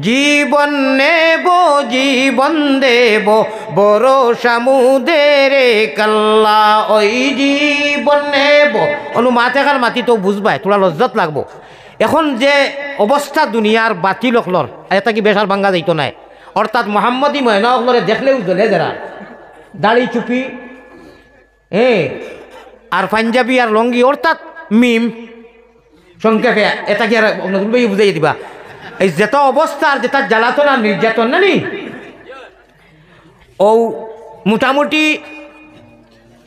জীবন দেব বড় সামুদেরে কাল্লা ওই জীবন নেব অনু মাতে কাল মাতি তো বুঝবাই তোরা লজ্জত লাগবো এখন যে অবস্থা দুনিয়ার বাতিল অকলর এটা কি বেশার ভাঙ্গা যাইতো নাই অর্থাৎ মোহাম্মদী ময়না অকলরে দেখলেও জ্বলে যারা দাড়ি চুপি আর পাঞ্জাবি আর লঙ্গি অর্থাৎ মিম সংক্ষেপে এটা কি আর নতুন ভাই বুঝাই দিবা এই যেটা অবস্থা আর যেটা জ্বালাতন আর নির্যাতন না নি ও মোটামুটি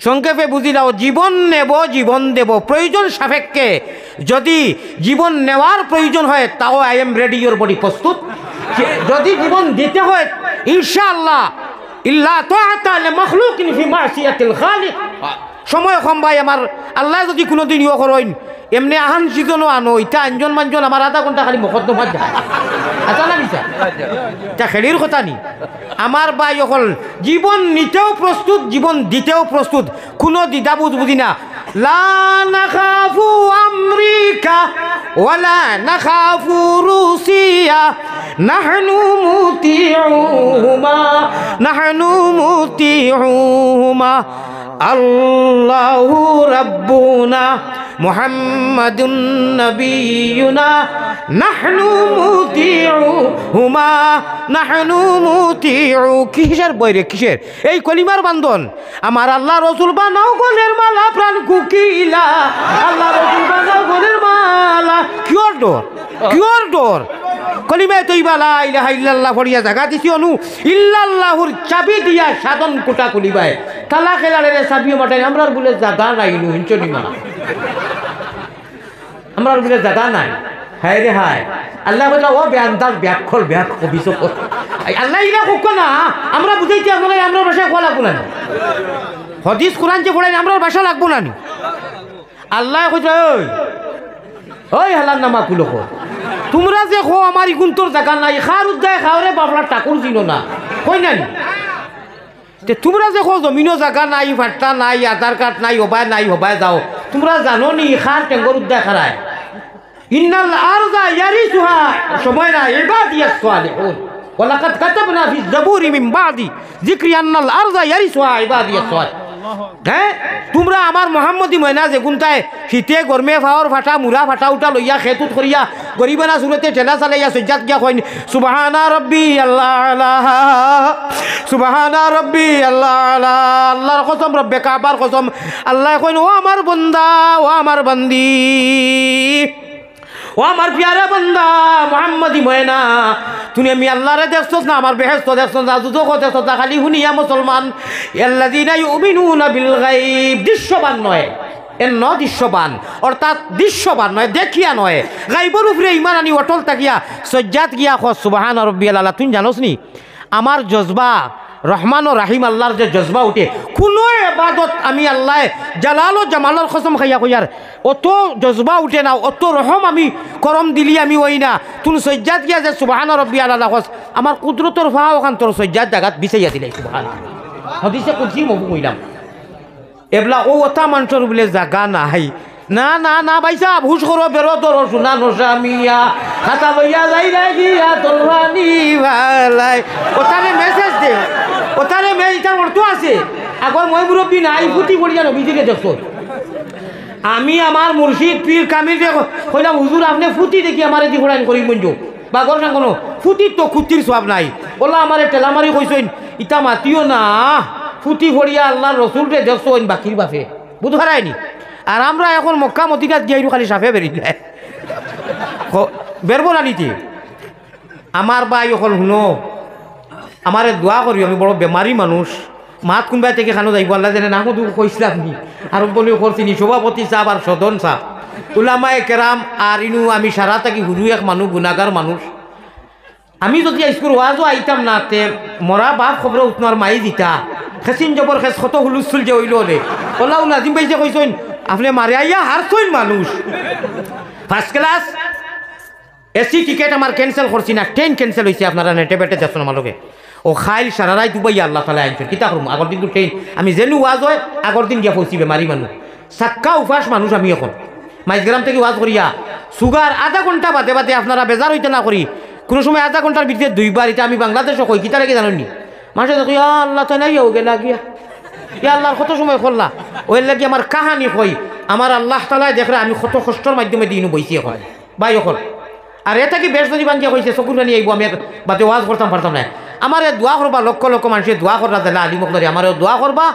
সংক্ষেপে বুঝিলাও জীবন নেব জীবন দেব প্রয়োজন সাপেক্ষে যদি জীবন নেওয়ার প্রয়োজন হয় তাও I am ready your body প্রস্তুত যদি জীবন দিতে হয় ইনশাআল্লাহ ইল্লা তাআতা লিমাখলুকিন ফি মাসিয়াতিল খালিক সময় কম ভাই আমার আল্লাহ যদি কোনোদিন ইয়ে করেন এমনি আহান সিজনও আনো ইটা আঞ্জন মাঞ্জন আমার আধা ঘন্টা খালি মকদ্দমা যায় আচ্ছা না নিচা এটা খেলির কথা নি আমার ভাই অকল জীবন নিতেও প্রস্তুত জীবন দিতেও প্রস্তুত কোনো দ্বিধাবোধ বুঝি না লা নাখাফু আমেরিকা ওয়ালা নাখাফু রুসিয়া নাহনু মুতিউহুমা আল্লাহু রাব্বুনা মুহাম্মাদুন নবিয়ুনা নাহনু মুতিউ কিসের বইরে কিসের এই কলিমার বান্ধন আমার আল্লাহ রসুল বানাও গলের মালা প্রাণ কুকিলা আল্লাহ রসুল বানাও গলের মালা কিয়র ডর কলিমায় তৈবা লা ইলাহা ইল্লাল্লাহ ফরিয়া জাগা দিছি অনু ইল্লাল্লাহুর চাবি দিয়া সাধন কোটা কলিবায় তালা খেলারে চাবি মাটাই আমরার বলে জাগা নাইনু হিঞ্চনি মা আমরার বলে জাগা নাই হায় রে হায় আল্লাহ বলে ও বেআন্দাজ ব্যাখ্যল অভিযোগ আল্লাহ ইলা কোক না আমরা বুঝাইছি আমরা আমরা ভাষায় কোয়া লাগবো না হদিস কোরআন যে পড়াই আমরা ভাষা লাগবো না আল্লাহ কইছে ওই হালার নামা কুলো তোমরা যে খো আমার ইগুন্তর জায়গা নাই খার উদ্যায় খাওয়ারে বাবলার টাকুর ছিল না কই না তোমরা যে খো জমিনও জায়গা নাই ভাট্টা নাই আধার কার্ড নাই হবায় যাও তোমরা জানো নি খার টেঙ্গর উদ্যায় খারায় ইন্নাল আরযা ইয়ারিসুহা সময় না ইবাদিয়াস সালিহুন ওয়ালাকাদ কাতাবনা ফিজ জাবুরি মিন বাদি যিকরি আন্নাল আরযা ইয়ারিসুহা ইবাদিয়াস সালিহুন হ্যাঁ তোমরা আমার মোহাম্মদী ময়না যে গুনতায় শীতে গরমে ফাওয়ার ফাটা মুরা ফাটা উঠা লইয়া খেতুত করিয়া গরিবানা সুরতে ঠেলা চালাইয়া সজ্জাত গিয়া কইন সুবহানা রাব্বি আল্লাহ আলা সুবহানা রাব্বি আল্লাহ আলা আল্লাহর কসম রব্বে কাবার কসম আল্লাহ কইন ও আমার বান্দা ও আমার বান্দি ও আমার প্যারা বান্দা মোহাম্মদী ময়না তুমি আমি আল্লাহরে দেখছস না আমার বেহেশত দেখছস না দুজখ দেখছস না খালি শুনিয়া মুসলমান আল্লাযীনা ইউমিনুনা বিল গায়ব দৃশ্যবান নয় দৃশ্যবান অর্থাৎ দৃশ্যবান নয় দেখিয়া নয় গায়বের উপরে ইমান আনি অটল থাকিয়া সজ্জাত গিয়া খ সুবহান রাব্বিয়াল আলা তুমি জানোস নি আমার জজবা রহমান ও রাহিম আল্লাহর যে জজবা উঠে কোনো ইবাদত আমি আল্লাহ জালাল ও জামালের কসম খাইয়া কইয়ার অত জজবা উঠে না অত রহম আমি করম দিলি আমি ওই না তুমি সজ্জাত গিয়া যে সুবহান রাব্বিয়াল আলা কস আমার কুদরতর ফাও খান তোর সজ্জাত জাগাত বিছাইয়া দিলাই সুবহান হাদিসে কুদসি মবু কইলাম এবলা ও ওটা মানুষের বলে জাগা নাই না না না ভাইসা হুশ করো বেরো তোর সোনা নসামিয়া খাতা লইয়া যাই গিয়া তোলবানি ভালাই ওটারে মেসেজ দে ওটারে মেসেজটা অর্থ আছে আগর মই মুরব্বী নাই ফুটি পড়িয়া নবীজিকে দেখছো আমি আমার মুর্শিদ পীর কামিল কইলাম হুজুর আপনি ফুটি দেখি আমার এদি ঘোড়ান করি মঞ্জু বা গর না কোনো ফুটির তো খুঁটির সব নাই ওলা আমার টেলামারি কইছেন ইটা মাতিও না ফুটি ফড়িয়া আল্লাহর রসুলরে দেখছো বাকির বাপে বুধ হারায়নি আর আমরা এখন মক্কা মদিনাত গিয়ে খালি সাফে বেরিয়ে বেরবো না নিতে আমার ভাই এখন শুনো আমার দোয়া করি আমি বড় বেমারি মানুষ মাত কোনবা থেকে খানো যাইব আল্লাহ জানে না শুধু কইসলাম নি আর বলেও করছিনি সভাপতি সাহেব আর সদন সাহেব উলামায়ে কেরাম আর ইনু আমি সারা থাকি হুজু এক মানুষ গুণাগার মানুষ আমি যদি স্কুল ওয়াজও আইতাম না তে মরা বাপ খবর উঠনার মাই দিতা খেসিন জবর খেস কত হুলুসুল যে হইল রে ওলাও নাজিম ভাই যে কইছেন আপনি মারে আইয়া হারছইন মানুষ ফার্স্ট ক্লাস এসি টিকেট আমার ক্যান্সেল করছি না ট্রেন ক্যান্সেল হয়েছে আপনারা নেটে বেটে দেখছেন আমালোকে ও খাইল সারারাই দুবাই আল্লাহ তালা আনছেন কিতা করুম আগর দিন তো ট্রেন আমি যেনু ওয়াজ হয় আগর দিন গিয়া পৌঁছিবে মারি মানুষ সাক্কা উপাস মানুষ আমি এখন মাইজগ্রাম থেকে ওয়াজ করিয়া সুগার আধা ঘন্টা বাদে বাদে আপনারা বেজার হইতে না করি কোনো সময় আধা ঘন্টার ভিতরে দুইবার, এটা আমি বাংলাদেশে কই কিতা রেখে জানি মানুষের দেখো ইয়া আল্লাহ তাই নাই গেলা গিয়া ইয়া আল্লাহর কত সময় করলা ওই লাগি আমার কাহানি কই আমার আল্লাহ তালায় দেখলে আমি কত কষ্টর মাধ্যমে দিনও বইছি এখন বাই এখন আর এটা কি বেশ যদি বাঙ্গিয়া কইছে চকুর পানি আইব আমি বাতে ওয়াজ করতাম পারতাম না আমার দোয়া করবা লক্ষ লক্ষ মানুষের দোয়া করা দিলে আলী মকলারি আমার দোয়া করবা